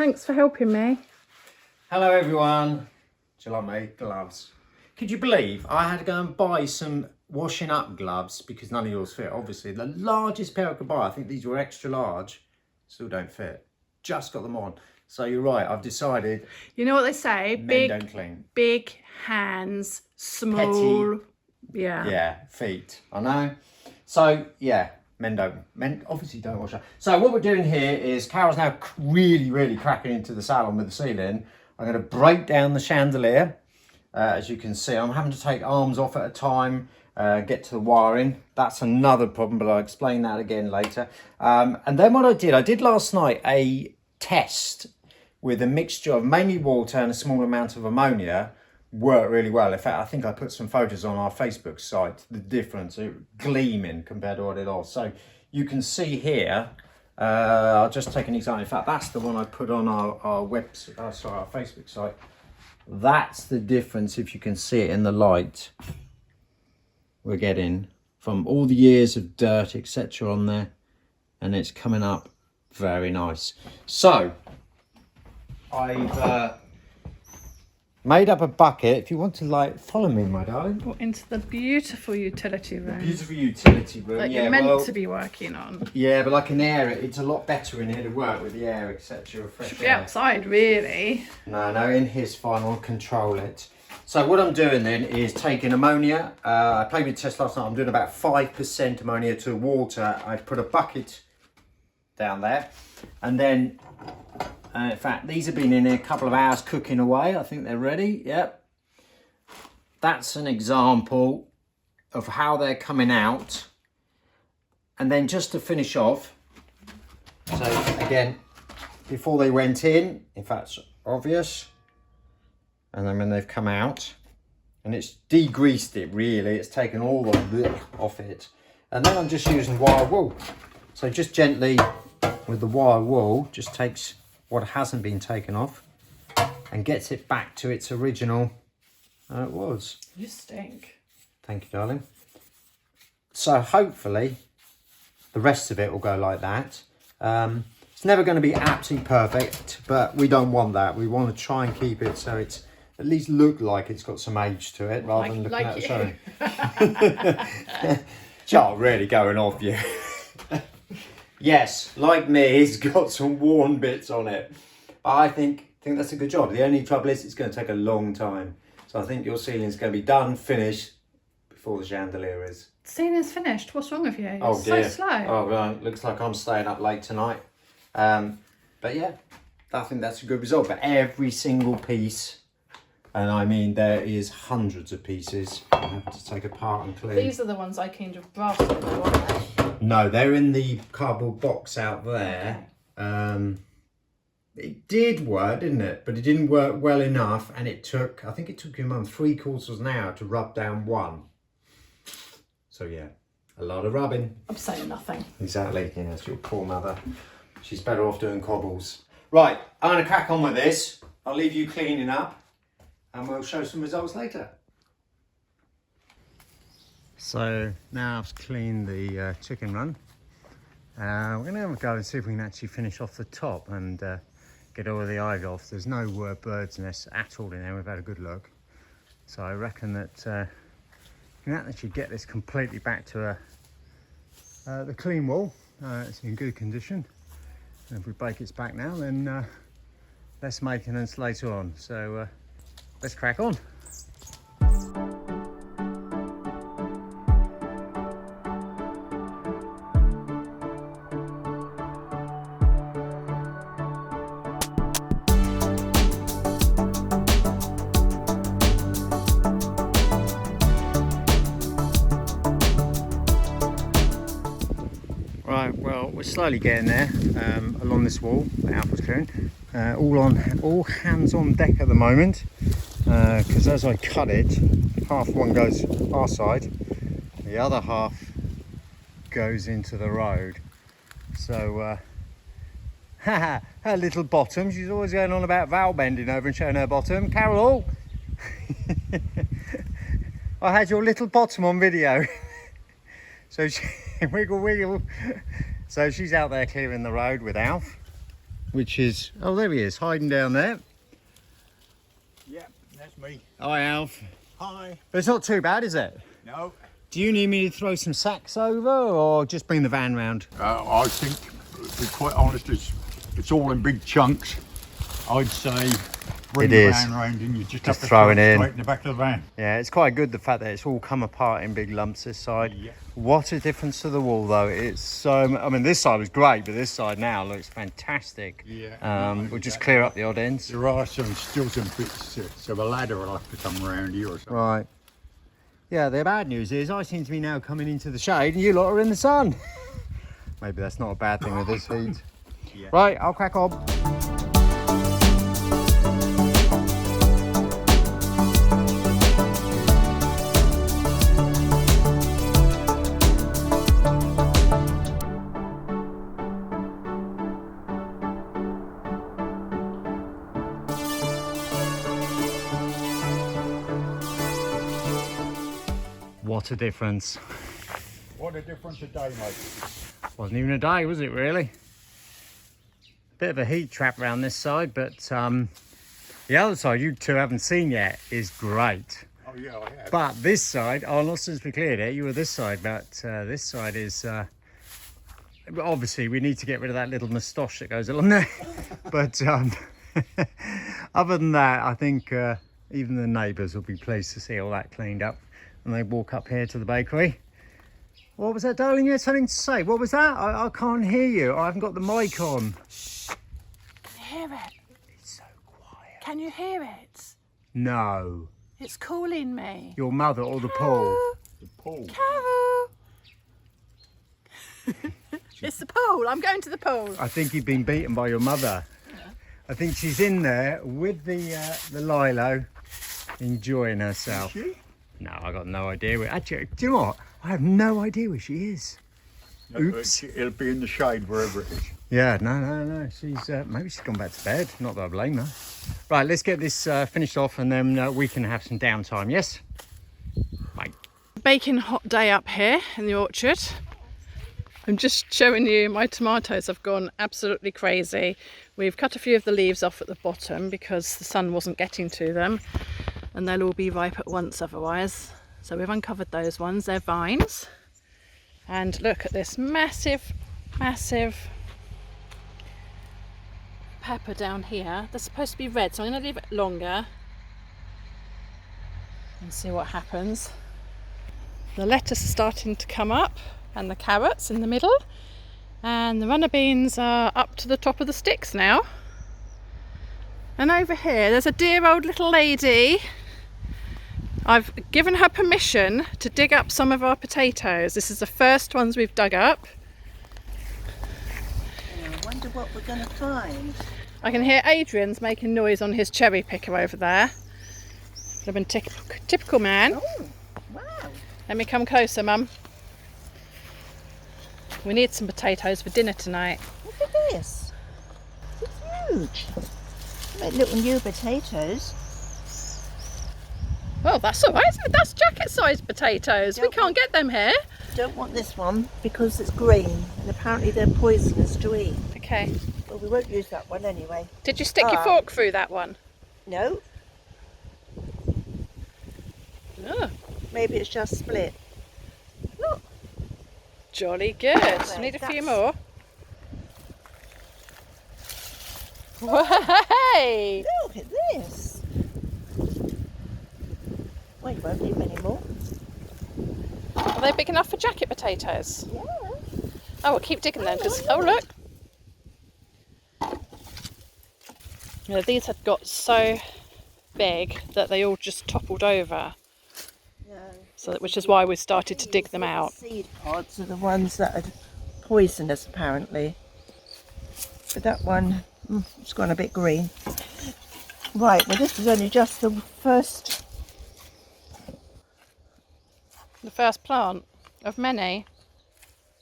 Thanks for helping me. Hello everyone. Do you like my gloves? Could you believe I had to go and buy some washing up gloves because none of yours fit? Obviously, the largest pair I could buy, I think these were extra large, still don't fit. Just got them on. So you're right, I've decided. You know what they say? Men don't clean. Big hands, small. Petty. Yeah. Yeah, feet. I know. So yeah, men obviously don't wash up. So what we're doing here is Carol's now really cracking into the salon with the ceiling. I'm going to break down the chandelier. As you can see, I'm having to take arms off at a time, get to the wiring. That's another problem, but I'll explain that again later. And then what I did last night a test with a mixture of mainly water and a small amount of ammonia. Worked really well. In fact, I think I put some photos on our Facebook site, the difference, gleaming compared to what it was. So you can see here, I'll just take an example. In fact, that's the one I put on our website, our Facebook site. That's the difference, if you can see it in the light, we're getting from all the years of dirt, etc. on there, and it's coming up very nice. So I've made up a bucket. If you want to follow me, my darling. Into the beautiful utility room. Beautiful utility room. That you're meant to be working on. Yeah, but I can air it. It's a lot better in here to work with the air, etc. Should be outside, really. No, in here's fine. I'll control it. So what I'm doing then is taking ammonia. I played with the test last night. I'm doing about 5% ammonia to water. I put a bucket down there, and then in fact, these have been in a couple of hours cooking away. I think they're ready. Yep. That's an example of how they're coming out. And then just to finish off, so again, before they went in fact, it's obvious. And then when they've come out, and it's degreased it really, it's taken all the blech off it. And then I'm just using wire wool. So just gently with the wire wool, just takes what hasn't been taken off and gets it back to its original it was. You stink. Thank you, darling. So hopefully the rest of it will go like that. It's never going to be absolutely perfect, but we don't want that. We want to try and keep it so it's at least look like it's got some age to it, rather than looking at it. You're really going off you. Yes, like me, it's got some worn bits on it. But I think that's a good job. The only trouble is it's going to take a long time. So I think your ceiling's going to be done, finished, before the chandelier is. Ceiling's finished? What's wrong with you? Oh dear. So slow. Oh, right. Looks like I'm staying up late tonight. But yeah, I think that's a good result. But every single piece, and I mean there is hundreds of pieces, I have to take apart and clean. These are the ones I cleaned with brass, aren't they? No, they're in the cardboard box out there. Okay. It did work, didn't it? But it didn't work well enough, and I think it took your mum 3/4 of an hour to rub down one. So yeah, a lot of rubbing. I'm saying nothing. Exactly. Yeah, it's your poor mother. She's better off doing cobbles. Right, I'm going to crack on with this. I'll leave you cleaning up, and we'll show some results later. So now I've cleaned the chicken run. We're going to have a go and see if we can actually finish off the top and get all the ivy off. There's no bird's nests at all in there. We've had a good look. So I reckon that you can actually get this completely back to the clean wall. It's in good condition. And if we break its back now, then less maintenance later on. So let's crack on. Right, well, we're slowly getting there along this wall that Alf was clearing. All hands on deck at the moment, because as I cut it, half one goes our side, the other half goes into the road. So, her little bottom, she's always going on about Val bending over and showing her bottom. Carol, I had your little bottom on video. So she wiggle. So she's out there clearing the road with Alf. which is, oh, there he is, hiding down there. Yeah, that's me. Hi, Alf. Hi. But it's not too bad, is it? No. Do you need me to throw some sacks over or just bring the van round? I think, to be quite honest, it's all in big chunks. I'd say bring It the is. van round and you just have to throw it in. straight in the back of the van. Yeah, it's quite good, the fact that it's all come apart in big lumps this side. Yeah. What a difference to the wall, though. It's so, I mean, this side was great, but this side now looks fantastic. Yeah. We'll just clear up the odd ends. There are still some bits, so a ladder will have to come around here or something. Right. Yeah, the bad news is I seem to be now coming into the shade and you lot are in the sun. Maybe that's not a bad thing with this heat. Yeah. Right, I'll crack on. What a difference. What a difference a day makes. Wasn't even a day, was it really? Bit of a heat trap around this side, but the other side you two haven't seen yet is great. Oh yeah, I have. But this side, oh, not since we cleared it, you were this side, but this side is, obviously we need to get rid of that little moustache that goes along there. But other than that, I think even the neighbours will be pleased to see all that cleaned up. And they walk up here to the bakery. What was that, darling? You had something to say. What was that? I can't hear you. I haven't got the mic on. Hear it? It's so quiet. Can you hear it? No. It's calling me. Your mother or the pool? The pool. Carol. It's the pool. I'm going to the pool. I think you've been beaten by your mother. I think she's in there with the Lilo, enjoying herself. Is she? No, I got no idea. Actually, do you know what? I have no idea where she is. No, Oops. It'll be in the shade wherever it is. Yeah, no. She's maybe she's gone back to bed. Not that I blame her. Right, let's get this finished off, and then we can have some downtime. Yes. Bye. Baking hot day up here in the orchard. I'm just showing you my tomatoes have gone absolutely crazy. We've cut a few of the leaves off at the bottom because the sun wasn't getting to them, and they'll all be ripe at once otherwise. So we've uncovered those ones, they're vines. And look at this massive pepper down here. They're supposed to be red, so I'm going to leave it longer and see what happens. The lettuce is starting to come up, and the carrots in the middle, and the runner beans are up to the top of the sticks now. And over here there's a dear old little lady. I've given her permission to dig up some of our potatoes. This is the first ones we've dug up. I wonder what we're going to find. I can hear Adrian's making noise on his cherry picker over there. Living typical man. Oh, wow. Let me come closer, Mum. We need some potatoes for dinner tonight. Look at this. It's huge. Like little new potatoes. Well, that's all right, isn't it? That's jacket-sized potatoes. We can't get them here. Don't want this one because it's green and apparently they're poisonous to eat. Okay. But we won't use that one anyway. Did you stick your fork through that one? No, Oh, maybe it's just split. Look, jolly good. Right, Need a few that's- more. Hey! look at this. Well, you won't need many more. Are they big enough for jacket potatoes? Yeah. Oh, we'll keep digging them because, oh look. You know, these had got so big that they all just toppled over. No. So, which is why we started to dig them These out. Seed pods are the ones that are poisonous apparently. But that one, it's gone a bit green. Right, well this is only just the first. The first plant of many.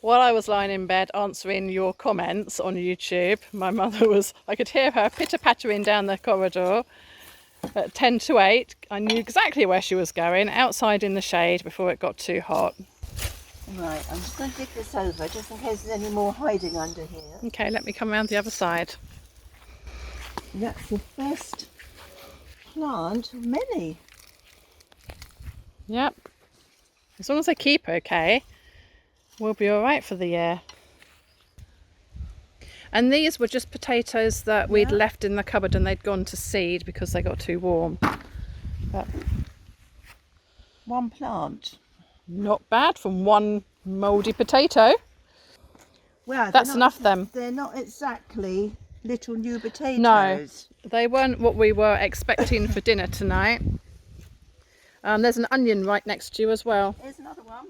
While I was lying in bed answering your comments on YouTube, my mother was, I could hear her pitter-pattering down the corridor at 10 to 8. I knew exactly where she was going, outside in the shade before it got too hot. Right, I'm just going to dig this over just in case there's any more hiding under here. Okay, let me come around the other side. That's the first plant of many. Yep. As long as they keep okay, we'll be all right for the year. And these were just potatoes that we'd left in the cupboard and they'd gone to seed because they got too warm. But One plant. not bad from one mouldy potato. Well, That's enough then. They're not exactly little new potatoes. No, they weren't what we were expecting for dinner tonight. There's an onion right next to you as well. Here's another one.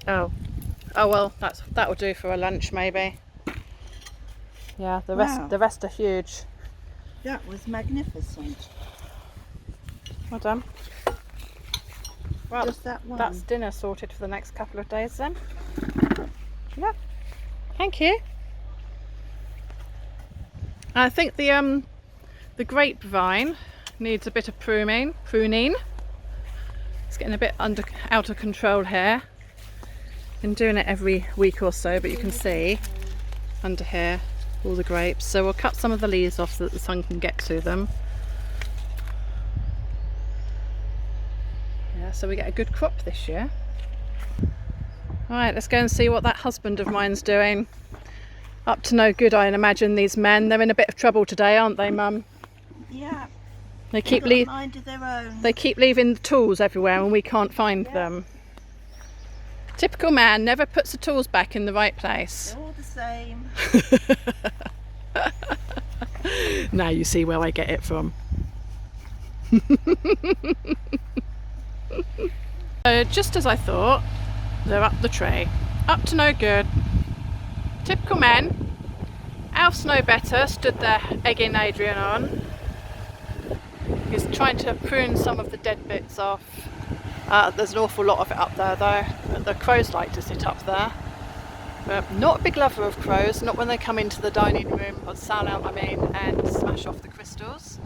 Oh well, that will do for a lunch maybe. Yeah, the rest are huge. That was magnificent. Well done. Well, Just that one. that's dinner sorted for the next couple of days then. Yeah, thank you. I think the grapevine needs a bit of pruning. It's getting a bit out of control here. Been doing it every week or so, but you can see under here all the grapes. So we'll cut some of the leaves off so that the sun can get to them. Yeah, so we get a good crop this year. Alright, let's go and see what that husband of mine's doing. Up to no good, I imagine, these men. They're in a bit of trouble today, aren't they, Mum? Yeah. They keep Got a mind of their own. They keep leaving the tools everywhere and we can't find them. Typical man, never puts the tools back in the right place. They're all the same. Now you see where I get it from. Just as I thought, they're up the tree. Up to no good. Typical men. Alf's no better, stood there egging Adrian on. He's trying to prune some of the dead bits off. There's an awful lot of it up there though. The crows like to sit up there. Not a big lover of crows, not when they come into the dining room, or salon I mean, and smash off the crystals.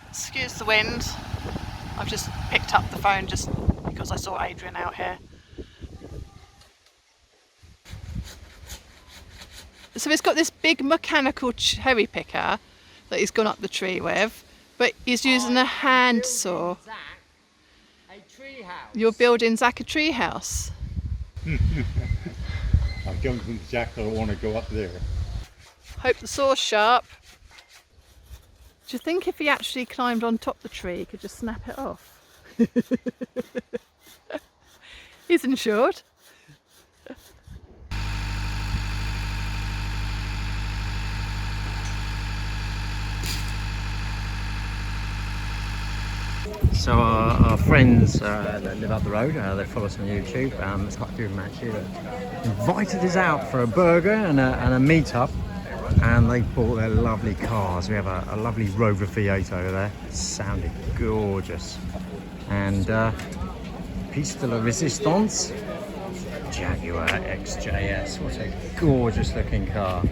Excuse the wind. I've just picked up the phone just because I saw Adrian out here. So he's got this big mechanical cherry picker that he's gone up the tree with, but he's using a hand saw. You're building Zach a tree house. I don't exactly want to go up there. Hope the saw's sharp. Do you think if he actually climbed on top of the tree, he could just snap it off? He's insured. So our friends that live up the road, they follow us on YouTube. There's quite a few of them actually that invited us out for a burger and a meet-up, and they bought their lovely cars. We have a lovely Rover V8 over there. It sounded gorgeous. And piece de la resistance, Jaguar XJS. What a gorgeous looking car.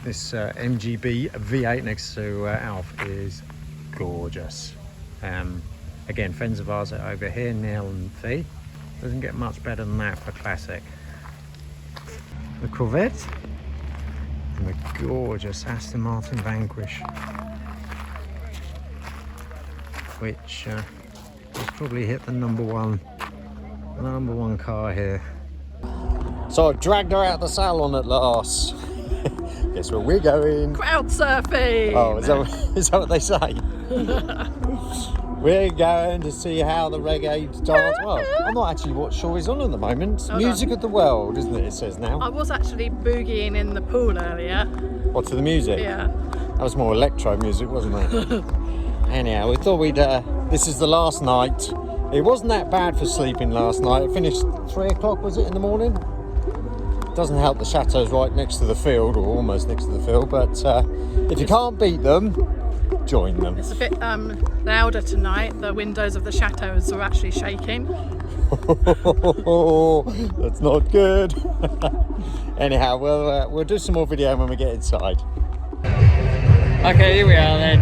This MGB V8 next to Alf is gorgeous. Again, friends of ours are over here, Neil and Fee. Doesn't get much better than that for classic. The Corvette and the gorgeous Aston Martin Vanquish, which has probably hit the number one car here. So I've dragged her out of the salon at last. Guess where we're going? Crowd surfing! Oh, is that what they say? We're going to see how the reggae dance. Well, I'm not actually what show is on at the moment. Hold Music of the world, isn't it? It says now. I was actually boogieing in the pool earlier. What, to the music? Yeah. That was more electro music, wasn't it? Anyhow, we thought we'd. This is the last night. It wasn't that bad for sleeping last night. It finished 3 o'clock, was it, in the morning? Doesn't help the Chateau's right next to the field, or almost next to the field, but if you can't beat them, join them. It's a bit louder tonight. The windows of the Chateaus are actually shaking. That's not good. Anyhow, we'll do some more video when we get inside. Okay, here we are then.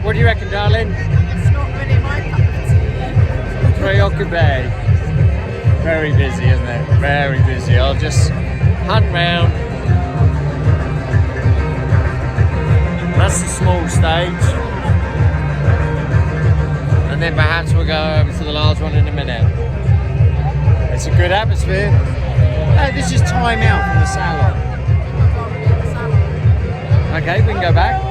What do you reckon, darling? It's not really my cup of tea. Preoccupé. Very busy, isn't it? Very busy. I'll just hunt round. That's the small stage. And then perhaps we'll go over to the large one in a minute. It's a good atmosphere. No, this is time out from the salon. Okay, we can go back.